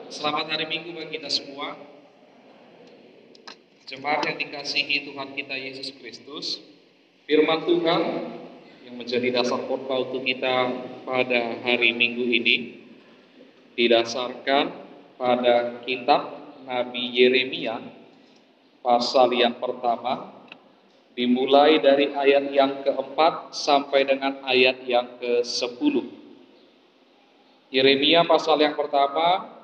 Selamat hari Minggu bagi kita semua. Jemaat yang dikasihi Tuhan kita Yesus Kristus, firman Tuhan yang menjadi dasar khotbah untuk kita pada hari Minggu ini didasarkan pada kitab Nabi Yeremia pasal yang pertama, dimulai dari ayat yang keempat sampai dengan ayat yang ke-10. Yeremia pasal yang pertama,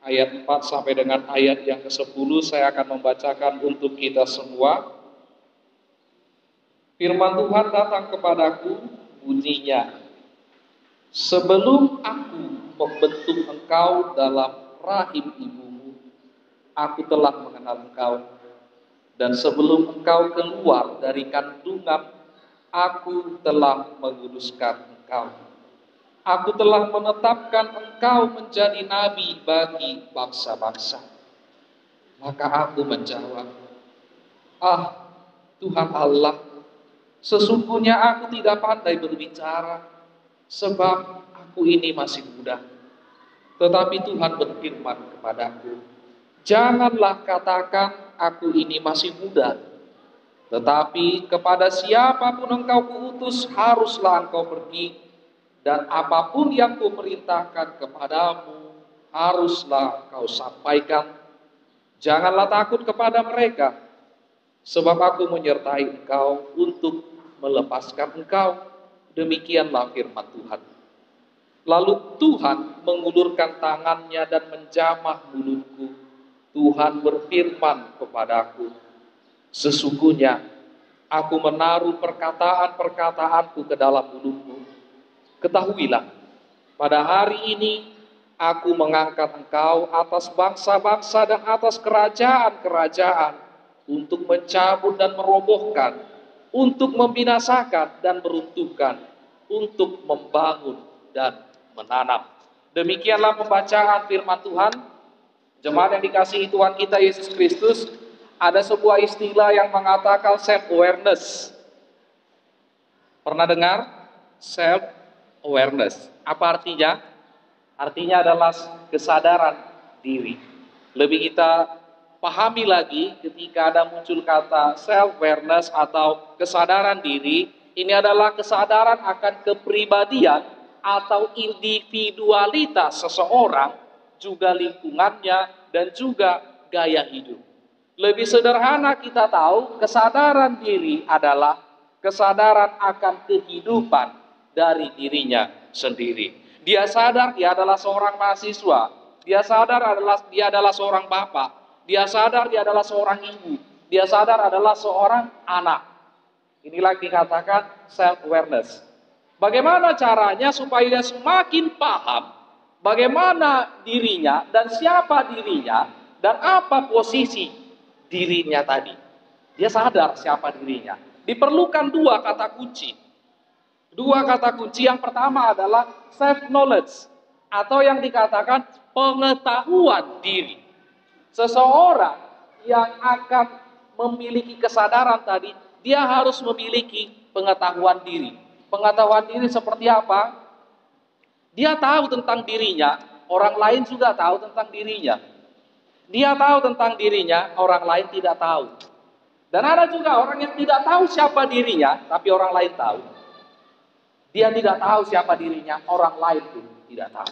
ayat 4 sampai dengan ayat yang ke-10 saya akan membacakan untuk kita semua. Firman Tuhan datang kepadaku, bunyinya, sebelum aku membentuk engkau dalam rahim ibumu, aku telah mengenal engkau. Dan sebelum engkau keluar dari kandungan, aku telah menguduskan engkau. Aku telah menetapkan engkau menjadi nabi bagi bangsa-bangsa. Maka aku menjawab, ah Tuhan Allah, sesungguhnya aku tidak pandai berbicara, sebab aku ini masih muda. Tetapi Tuhan berfirman kepadaku, janganlah katakan aku ini masih muda, tetapi kepada siapapun engkau kuutus haruslah engkau pergi, dan apapun yang kuperintahkan kepadamu haruslah kau sampaikan. Janganlah takut kepada mereka, sebab aku menyertai engkau untuk melepaskan engkau. Demikianlah firman Tuhan. Lalu Tuhan mengulurkan tangannya dan menjamah mulutku. Tuhan berfirman kepadaku, sesungguhnya aku menaruh perkataan-perkataanku ke dalam mulutmu. Ketahuilah, pada hari ini aku mengangkat engkau atas bangsa-bangsa dan atas kerajaan-kerajaan untuk mencabut dan merobohkan, untuk membinasakan dan meruntuhkan, untuk membangun dan menanam. Demikianlah pembacaan firman Tuhan. Jemaat yang dikasihi Tuhan kita Yesus Kristus, ada sebuah istilah yang mengatakan self-awareness. Pernah dengar? Self-awareness. Apa artinya? Artinya adalah kesadaran diri. Lebih kita pahami lagi ketika ada muncul kata self-awareness atau kesadaran diri, ini adalah kesadaran akan kepribadian atau individualitas seseorang, juga lingkungannya dan juga gaya hidup. Lebih sederhana kita tahu, kesadaran diri adalah kesadaran akan kehidupan dari dirinya sendiri. Dia sadar dia adalah seorang mahasiswa, dia sadar dia adalah seorang bapak, dia sadar dia adalah seorang ibu, dia sadar adalah seorang anak. Inilah dikatakan self-awareness. Bagaimana caranya supaya dia semakin paham bagaimana dirinya dan siapa dirinya dan apa posisi dirinya tadi. Dia sadar siapa dirinya. Diperlukan dua kata kunci. Dua kata kunci, yang pertama adalah self-knowledge atau yang dikatakan pengetahuan diri. Seseorang yang akan memiliki kesadaran tadi, dia harus memiliki pengetahuan diri. Pengetahuan diri seperti apa? Dia tahu tentang dirinya, orang lain juga tahu tentang dirinya. Dia tahu tentang dirinya, orang lain tidak tahu. Dan ada juga orang yang tidak tahu siapa dirinya, tapi orang lain tahu. Dia tidak tahu siapa dirinya, orang lain pun tidak tahu.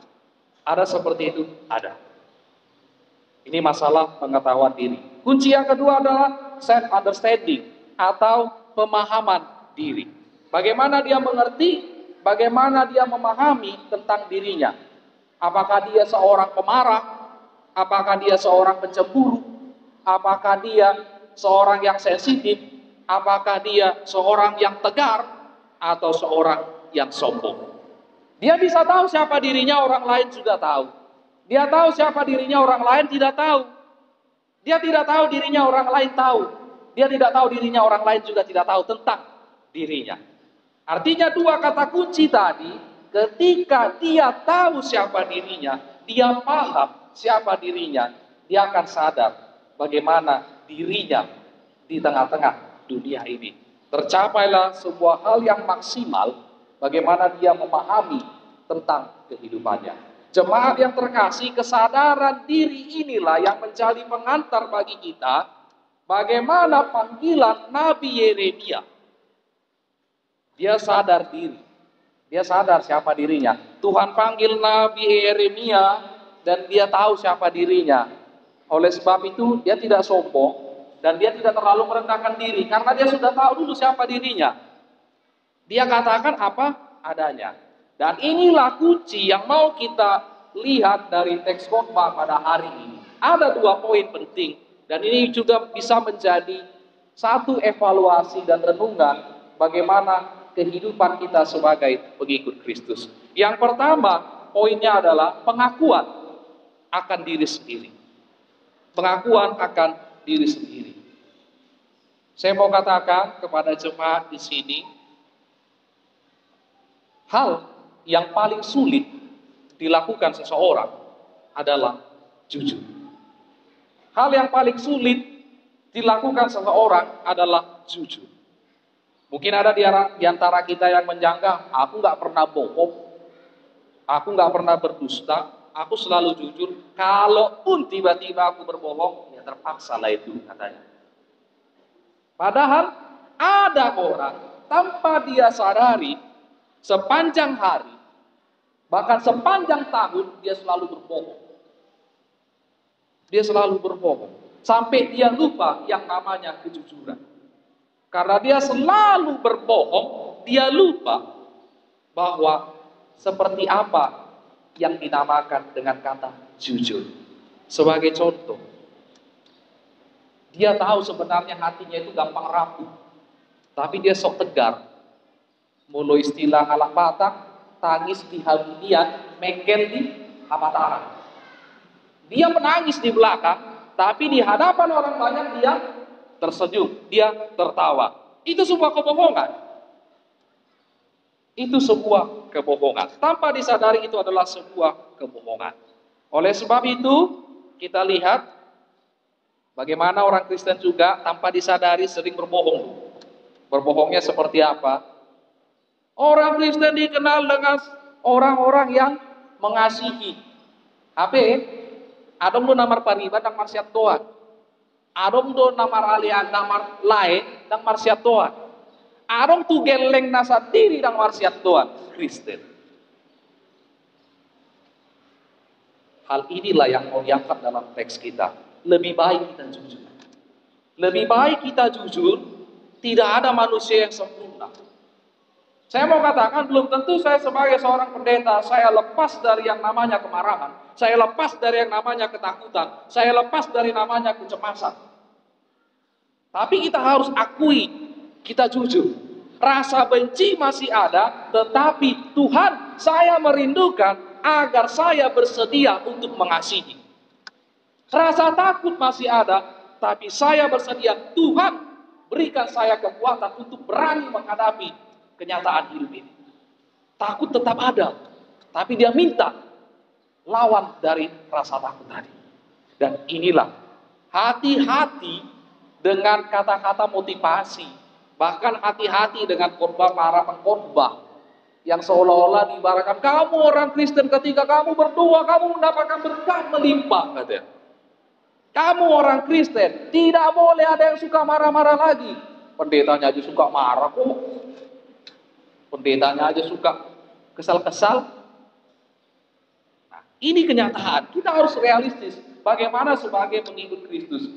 Ada seperti itu? Ada. Ini masalah pengetahuan diri. Kunci yang kedua adalah self-understanding atau pemahaman diri. Bagaimana dia mengerti, bagaimana dia memahami tentang dirinya. Apakah dia seorang pemarah? Apakah dia seorang pencemburu? Apakah dia seorang yang sensitif? Apakah dia seorang yang tegar? Atau seorang yang sombong? Dia bisa tahu siapa dirinya, orang lain juga tahu. Dia tahu siapa dirinya, orang lain tidak tahu. Dia tidak tahu dirinya, orang lain tahu. Dia tidak tahu dirinya, orang lain juga tidak tahu tentang dirinya. Artinya dua kata kunci tadi, ketika dia tahu siapa dirinya, dia paham siapa dirinya, dia akan sadar bagaimana dirinya di tengah-tengah dunia ini. Tercapailah sebuah hal yang maksimal, bagaimana dia memahami tentang kehidupannya. Jemaat yang terkasih, kesadaran diri inilah yang menjadi pengantar bagi kita bagaimana panggilan Nabi Yeremia. Dia sadar diri. Dia sadar siapa dirinya. Tuhan panggil Nabi Yeremia dan dia tahu siapa dirinya. Oleh sebab itu dia tidak sombong dan dia tidak terlalu merendahkan diri karena dia sudah tahu dulu siapa dirinya. Dia katakan apa adanya. Dan inilah kunci yang mau kita lihat dari teks khotbah pada hari ini. Ada 2 poin penting dan ini juga bisa menjadi satu evaluasi dan renungan bagaimana kehidupan kita sebagai pengikut Kristus. Yang pertama, poinnya adalah pengakuan akan diri sendiri. Pengakuan akan diri sendiri. Saya mau katakan kepada jemaat di sini, hal yang paling sulit dilakukan seseorang adalah jujur. Hal yang paling sulit dilakukan seseorang adalah jujur. Mungkin ada di antara kita yang menjangka, aku nggak pernah bohong, aku nggak pernah berdusta, aku selalu jujur. Kalaupun tiba-tiba aku berbohong, ya terpaksa lah itu katanya. Padahal ada orang tanpa dia sadari sepanjang hari, bahkan sepanjang tahun dia selalu berbohong. Dia selalu berbohong sampai dia lupa yang namanya kejujuran. Karena dia selalu berbohong, dia lupa bahwa seperti apa yang dinamakan dengan kata jujur. Sebagai contoh, dia tahu sebenarnya hatinya itu gampang rapuh, tapi dia sok tegar. Mulu istilah anak Batak, tangis di hadian, mengkel di hapataran. Dia menangis di belakang, tapi di hadapan orang banyak dia tersenyum, dia tertawa. Itu sebuah kebohongan. Itu sebuah kebohongan. Tanpa disadari itu adalah sebuah kebohongan. Oleh sebab itu, kita lihat bagaimana orang Kristen juga tanpa disadari sering berbohong. Berbohongnya seperti apa? Orang Kristen dikenal dengan orang-orang yang mengasihi. Apa? Adong lu namar pariba dan marsiat Tuhan. Adong do namar alian namar lain dan marsiat Tuhan. Adong tu geleng nasa diri dan marsiat Tuhan. Kristen. Hal inilah yang mau diangkat dalam teks kita. Lebih baik kita jujur. Lebih baik kita jujur. Tidak ada manusia yang sempurna. Saya mau katakan belum tentu saya sebagai seorang pendeta saya lepas dari yang namanya kemarahan. Saya lepas dari yang namanya ketakutan. Saya lepas dari namanya kecemasan. Tapi kita harus akui, kita jujur. Rasa benci masih ada, tetapi Tuhan, saya merindukan agar saya bersedia untuk mengasihi. Rasa takut masih ada, tapi saya bersedia, Tuhan berikan saya kekuatan untuk berani menghadapi kenyataan hidup ini. Takut tetap ada, tapi dia minta lawan dari rasa takut tadi. Dan inilah, hati-hati dengan kata-kata motivasi, bahkan hati-hati dengan para pengkhotbah yang seolah-olah diibaratkan kamu orang Kristen ketika kamu berdoa kamu mendapatkan berkat melimpah katanya. Kamu orang Kristen tidak boleh ada yang suka marah-marah lagi. Pendetanya aja suka marah kok. Pendetanya aja suka kesal-kesal. Nah, ini kenyataan. Kita harus realistis. Bagaimana sebagai pengikut Kristus.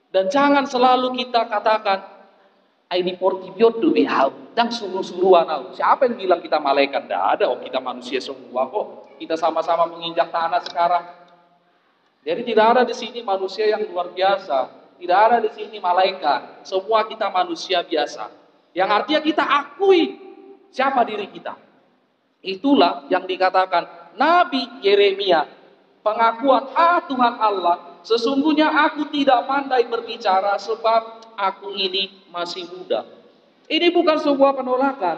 Dan jangan selalu kita katakan, ini portibiot do behau, dan suruh-suruhan. Siapa yang bilang kita malaikat? Tidak ada, kita manusia semua kok. Kita sama-sama menginjak tanah sekarang. Jadi tidak ada di sini manusia yang luar biasa. Tidak ada di sini malaikat. Semua kita manusia biasa. Yang artinya kita akui siapa diri kita. Itulah yang dikatakan Nabi Yeremia. Pengakuan, Tuhan Allah, sesungguhnya aku tidak pandai berbicara sebab aku ini masih muda. Ini bukan sebuah penolakan.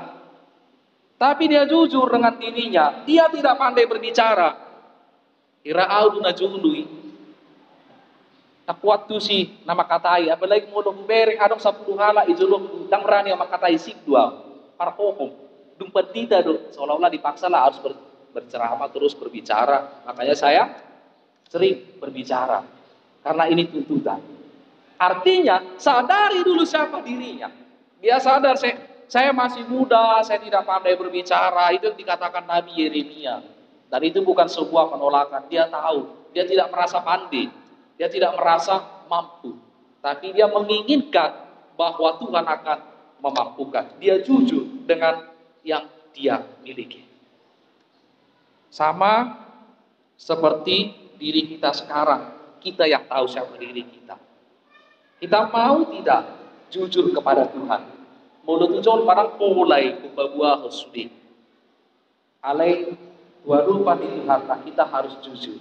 Tapi dia jujur dengan dirinya. Dia tidak pandai berbicara. Ira'au najului. Nakuat tu si nama katai. Apalagi mau bereng adong 10 hala ijulung. Dang rani sama katai sik dua. Parkokom. Dumpat tita do. Seolah-olah dipaksa lah harus berceramah terus berbicara. Makanya saya sering berbicara karena ini tuntutan. Artinya sadari dulu siapa dirinya. Dia sadar saya masih muda, saya tidak pandai berbicara. Itu yang dikatakan Nabi Yeremia. Dan itu bukan sebuah penolakan. Dia tahu, dia tidak merasa pandai, dia tidak merasa mampu. Tapi dia menginginkan bahwa Tuhan akan memampukan. Dia jujur dengan yang dia miliki. Sama seperti diri kita sekarang, kita yang tahu siapa diri kita. Kita mau tidak jujur kepada Tuhan. Mulut ucol parang mulai kubabuah sudi. Alai warupa di Tuhan, kita harus jujur.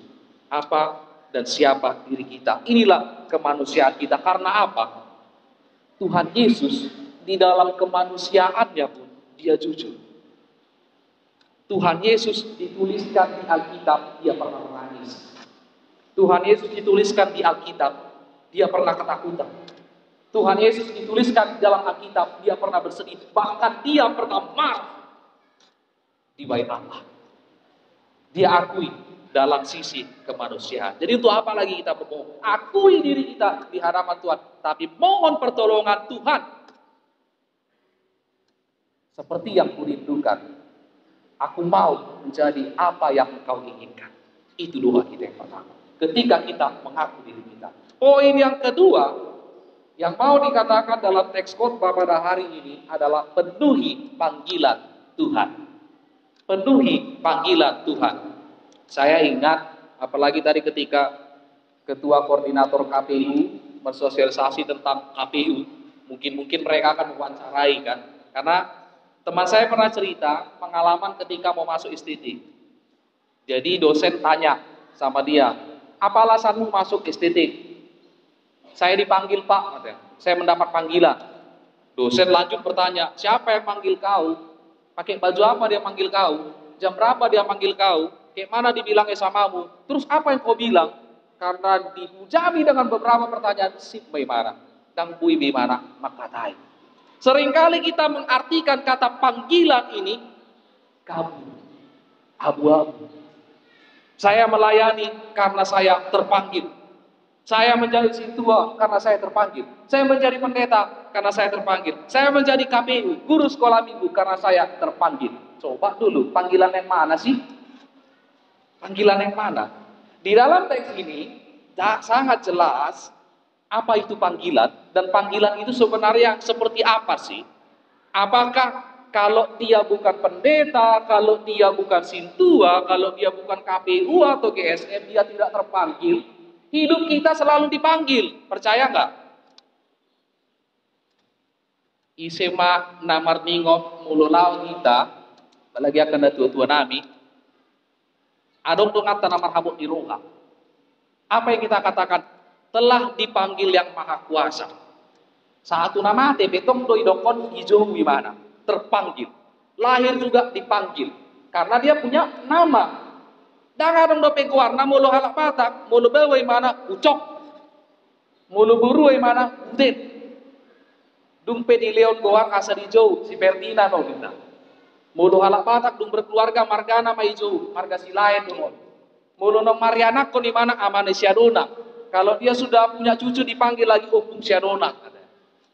Apa dan siapa diri kita. Inilah kemanusiaan kita. Karena apa? Tuhan Yesus di dalam kemanusiaannya pun dia jujur. Tuhan Yesus dituliskan di Alkitab, dia pernah menangis. Tuhan Yesus dituliskan di Alkitab, dia pernah ketakutan. Tuhan Yesus dituliskan di dalam Alkitab, dia pernah bersedih. Bahkan dia pernah marah di bait Allah. Dia akui dalam sisi kemanusiaan. Jadi untuk apa lagi kita berbohong? Akui diri kita di hadapan Tuhan. Tapi mohon pertolongan Tuhan. Seperti yang kurindukan. Aku mau menjadi apa yang Engkau inginkan. Itu doa kita yang pertama. Ketika kita mengaku diri kita. Poin yang kedua, yang mau dikatakan dalam teks khotbah pada hari ini adalah penuhi panggilan Tuhan. Penuhi panggilan Tuhan. Saya ingat, apalagi tadi ketika Ketua Koordinator KPU bersosialisasi tentang KPU, mungkin mereka akan mewawancarai kan. Karena teman saya pernah cerita pengalaman ketika mau masuk STT. Jadi dosen tanya sama dia, apa alasanmu masuk STT? Saya dipanggil Pak, katanya. Saya mendapat panggilan. Dosen lanjut bertanya, siapa yang panggil kau? Pakai baju apa dia panggil kau? Jam berapa dia panggil kau? Kayak mana dibilangnya samamu? Terus apa yang kau bilang? Karena dihujami dengan beberapa pertanyaan, sip bagaimana? Dan bui bagaimana? Makatai. Seringkali kita mengartikan kata panggilan ini kabur, abu-abu. Saya melayani karena saya terpanggil. Saya menjadi sintua karena saya terpanggil. Saya menjadi pendeta karena saya terpanggil. Saya menjadi KPU, guru sekolah minggu karena saya terpanggil. Coba dulu, panggilan yang mana sih? Panggilan yang mana? Di dalam teks ini sangat jelas apa itu panggilan, dan panggilan itu sebenarnya seperti apa sih? Apakah kalau dia bukan pendeta, kalau dia bukan sintua, kalau dia bukan KPU atau GSM, dia tidak terpanggil? Hidup kita selalu dipanggil, percaya nggak? Isema namar ningok mululaw kita, lagi akan ada tua-tua nami, adong dongat namar habuk di roha. Apa yang kita katakan? Telah dipanggil yang maha kuasa. Satu nama betong doi dokon hijau gimana? Terpanggil. Lahir juga dipanggil. Karena dia punya nama. Dan adong dope warna mulu halak patak, mulu bawai mana? Ucok. Mulu buru mana? Udet. Dumpe di leon goar asa di jauh, si Ferdinand no kita. Mulu halak patak dung berkeluarga margana mai jauh, marga si lain dong. Mulu no Mariana ko di mana amane siadona. Kalau dia sudah punya cucu dipanggil lagi opung siadona.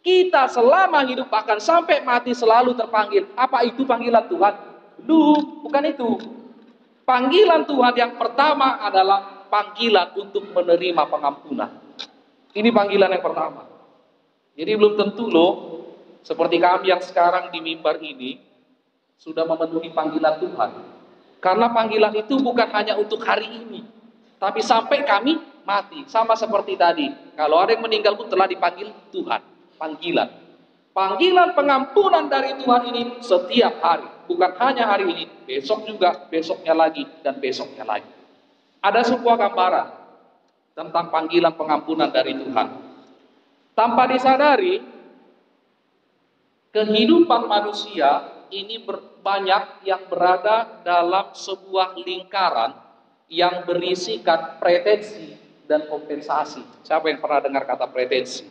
Kita selama hidup akan sampai mati selalu terpanggil. Apa itu panggilan Tuhan? Bukan itu. Panggilan Tuhan yang pertama adalah panggilan untuk menerima pengampunan. Ini panggilan yang pertama. Jadi belum tentu loh, seperti kami yang sekarang di mimbar ini sudah memenuhi panggilan Tuhan. Karena panggilan itu bukan hanya untuk hari ini, tapi sampai kami mati. Sama seperti tadi, kalau ada yang meninggal pun telah dipanggil Tuhan. Panggilan pengampunan dari Tuhan ini setiap hari, bukan hanya hari ini, besok juga, besoknya lagi, dan besoknya lagi. Ada sebuah gambaran tentang panggilan pengampunan dari Tuhan. Tanpa disadari, kehidupan manusia ini banyak yang berada dalam sebuah lingkaran yang berisikan pretensi dan kompensasi. Siapa yang pernah dengar kata pretensi?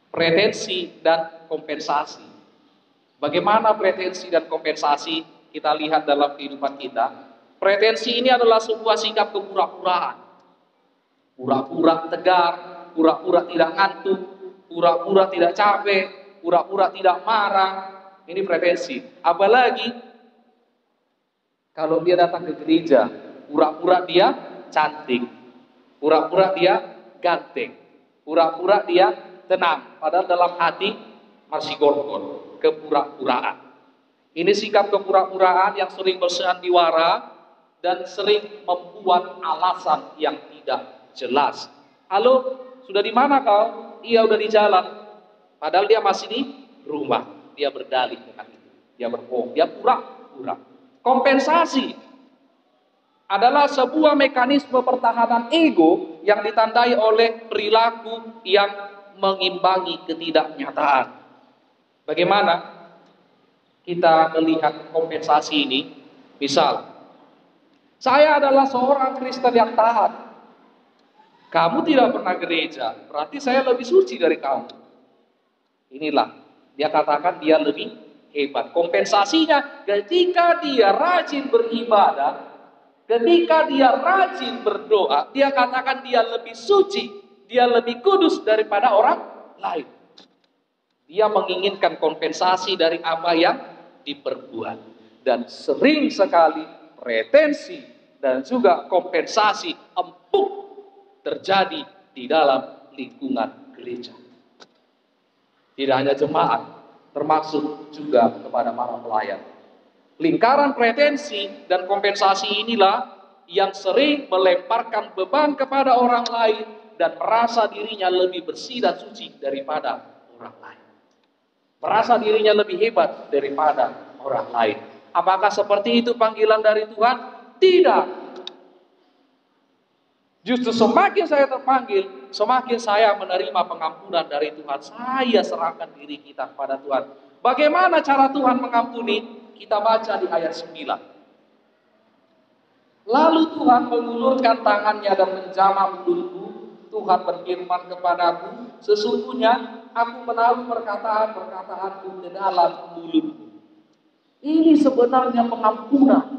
Pretensi dan kompensasi. Bagaimana pretensi dan kompensasi? kita lihat dalam kehidupan kita, pretensi ini adalah sebuah sikap kepura-puraan. Pura-pura tegar, pura-pura tidak ngantuk, pura-pura tidak capek, pura-pura tidak marah. Ini pretensi. Apalagi kalau dia datang ke gereja, pura-pura dia cantik, pura-pura dia ganteng, pura-pura dia tenang, padahal dalam hati masih gorgor, kepura-puraan. Ini sikap kepura-puraan yang sering bersandiwara dan sering membuat alasan yang tidak jelas. Halo, sudah di mana kau? Iya, udah di jalan. Padahal dia masih di rumah. Dia berdalih dengan itu. Dia berbohong, dia pura-pura. Kompensasi adalah sebuah mekanisme pertahanan ego yang ditandai oleh perilaku yang mengimbangi ketidaknyataan. Bagaimana kita melihat kompensasi ini? Misal, saya adalah seorang Kristen yang taat. Kamu tidak pernah gereja, berarti saya lebih suci dari kamu. Inilah, dia katakan dia lebih hebat. Kompensasinya ketika dia rajin beribadah, ketika dia rajin berdoa, dia katakan dia lebih suci, dia lebih kudus daripada orang lain. Dia menginginkan kompensasi dari apa yang diperbuat. Dan sering sekali pretensi dan juga kompensasi empuk terjadi di dalam lingkungan gereja. Tidak hanya jemaat, termasuk juga kepada para pelayan. Lingkaran pretensi dan kompensasi inilah yang sering melemparkan beban kepada orang lain dan merasa dirinya lebih bersih dan suci daripada orang lain. Merasa dirinya lebih hebat daripada orang lain. Apakah seperti itu panggilan dari Tuhan? Tidak. Justru semakin saya terpanggil, semakin saya menerima pengampunan dari Tuhan. Saya serahkan diri kita kepada Tuhan. Bagaimana cara Tuhan mengampuni? Kita baca di ayat 9. Lalu Tuhan mengulurkan tangannya dan menjamah mulutku. Tuhan berfirman kepadaku, sesungguhnya aku menaruh perkataan-perkataanku ke dalam mulutmu. Ini sebenarnya pengampunan.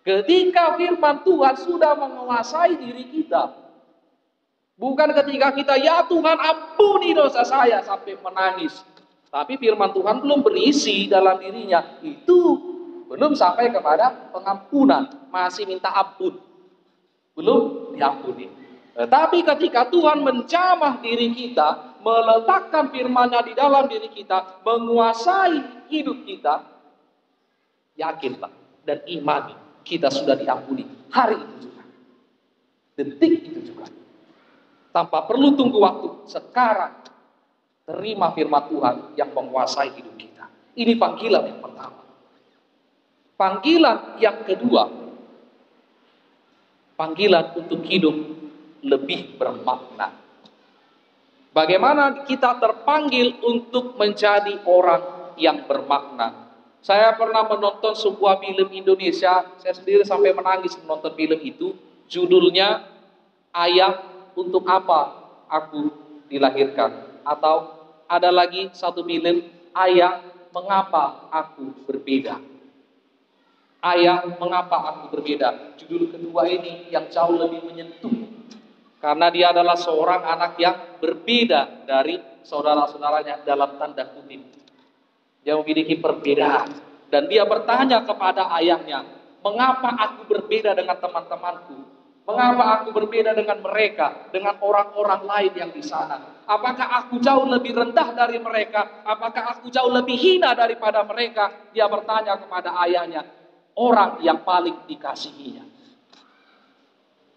Ketika firman Tuhan sudah menguasai diri kita. Bukan ketika kita, ya Tuhan ampuni dosa saya sampai menangis. Tapi firman Tuhan belum berisi dalam dirinya. Itu belum sampai kepada pengampunan. Masih minta ampun. Belum diampuni. Tapi ketika Tuhan menjamah diri kita, meletakkan firman-Nya di dalam diri kita, menguasai hidup kita, yakinlah dan imani, kita sudah diampuni hari itu juga, detik itu juga, tanpa perlu tunggu waktu. Sekarang terima firman Tuhan yang menguasai hidup kita. Ini panggilan yang pertama. Panggilan yang kedua, panggilan untuk hidup lebih bermakna. Bagaimana kita terpanggil untuk menjadi orang yang bermakna? Saya pernah menonton sebuah film Indonesia, saya sendiri sampai menangis menonton film itu. Judulnya Ayah, untuk apa aku dilahirkan? Atau ada lagi satu film, Ayah, mengapa aku berbeda? Ayah, mengapa aku berbeda? Judul kedua ini yang jauh lebih menyentuh. Karena dia adalah seorang anak yang berbeda dari saudara-saudaranya dalam tanda kutip. Dia memiliki perbedaan. Dan dia bertanya kepada ayahnya, mengapa aku berbeda dengan teman-temanku? Mengapa aku berbeda dengan mereka, dengan orang-orang lain yang di sana? Apakah aku jauh lebih rendah dari mereka? Apakah aku jauh lebih hina daripada mereka? Dia bertanya kepada ayahnya, orang yang paling dikasihinya.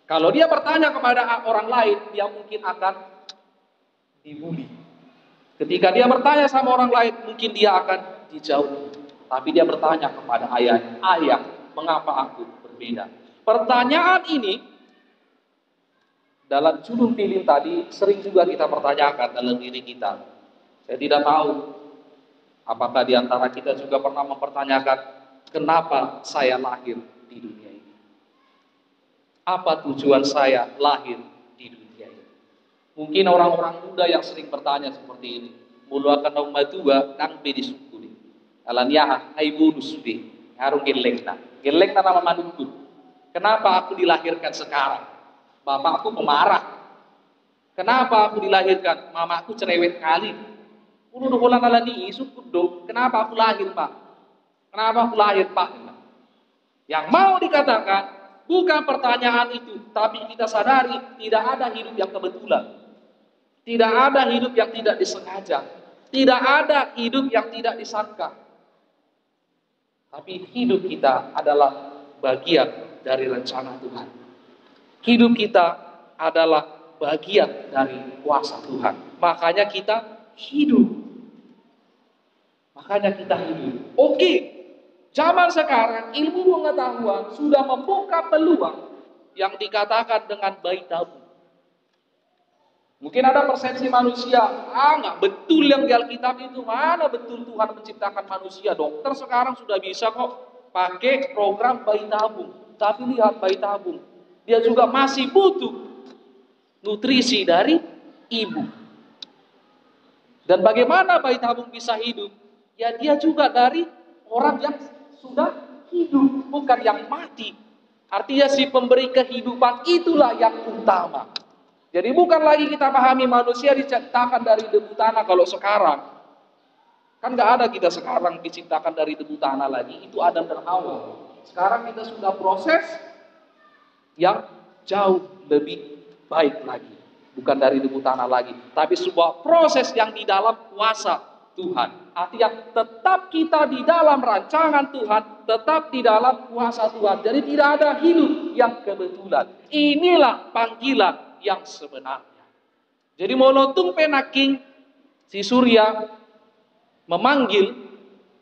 Kalau dia bertanya kepada orang lain, dia mungkin akan dibully. Ketika dia bertanya sama orang lain, mungkin dia akan dijauhi. Tapi dia bertanya kepada ayahnya, ayah, mengapa aku berbeda? Pertanyaan ini dalam judul film tadi sering juga kita pertanyakan dalam diri kita. Saya tidak tahu apakah di antara kita juga pernah mempertanyakan, kenapa saya lahir di dunia ini? Apa tujuan saya lahir di dunia ini? Mungkin orang-orang muda yang sering bertanya seperti ini, mulu akan umma tua kang bedi sukuri. Alania ai bonus di ngaruh geleng na nama manukku. Kenapa aku dilahirkan sekarang? Bapakku pemarah. Kenapa aku dilahirkan? Mamaku cerewet kali. Ulu doholan alani isu kudo. Kenapa aku lahir, Pak? Kenapa aku lahir, Pak? Yang mau dikatakan bukan pertanyaan itu, tapi kita sadari tidak ada hidup yang kebetulan. Tidak ada hidup yang tidak disengaja. Tidak ada hidup yang tidak disangka. Tapi hidup kita adalah bagian dari rencana Tuhan. Hidup kita adalah bagian dari kuasa Tuhan. Makanya kita hidup. Oke, zaman sekarang ilmu pengetahuan sudah membuka peluang yang dikatakan dengan bayi tabung. Mungkin ada persepsi manusia, nggak betul yang di Alkitab itu, mana betul Tuhan menciptakan manusia. Dokter sekarang sudah bisa kok pakai program bayi tabung. Tapi lihat bayi tabung, dia juga masih butuh nutrisi dari ibu. Dan bagaimana bayi tabung bisa hidup? Ya dia juga dari orang yang sudah hidup, bukan yang mati. Artinya si pemberi kehidupan itulah yang utama. Jadi bukan lagi kita pahami manusia diciptakan dari debu tanah kalau sekarang. Kan nggak ada kita sekarang diciptakan dari debu tanah lagi. Itu Adam dan Hawa. Sekarang kita sudah proses yang jauh lebih baik lagi. Bukan dari debu tanah lagi. Tapi sebuah proses yang di dalam kuasa Tuhan. Artinya tetap kita di dalam rancangan Tuhan. Tetap di dalam kuasa Tuhan. Jadi tidak ada hidup yang kebetulan. Inilah panggilan yang sebenarnya. Jadi molotung penaking si Surya memanggil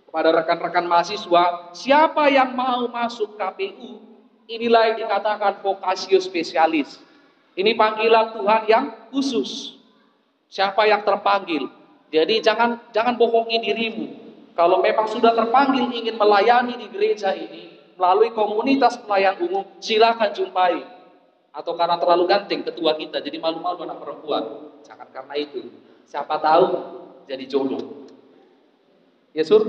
kepada rekan-rekan mahasiswa, siapa yang mau masuk KPU, inilah yang dikatakan vokasio spesialis. Ini panggilan Tuhan yang khusus. Siapa yang terpanggil? Jadi jangan bohongi dirimu. Kalau memang sudah terpanggil ingin melayani di gereja ini melalui komunitas pelayan umum, silakan jumpai. Atau karena terlalu ganteng ketua kita, jadi malu-malu anak perempuan. Jangan karena itu. Siapa tahu jadi jodoh. Ya Sur?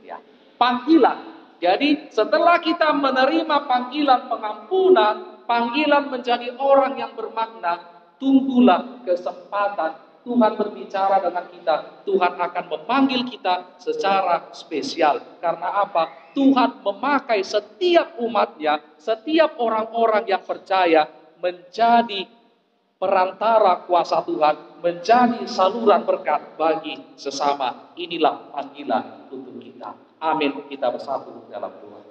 Ya. Panggilan. Jadi setelah kita menerima panggilan pengampunan, panggilan menjadi orang yang bermakna, tunggulah kesempatan Tuhan berbicara dengan kita. Tuhan akan memanggil kita secara spesial. Karena apa? Tuhan memakai setiap umatnya, setiap orang-orang yang percaya menjadi perantara kuasa Tuhan, menjadi saluran berkat bagi sesama. Inilah panggilan untuk kita. Amin. Kita bersatu dalam doa.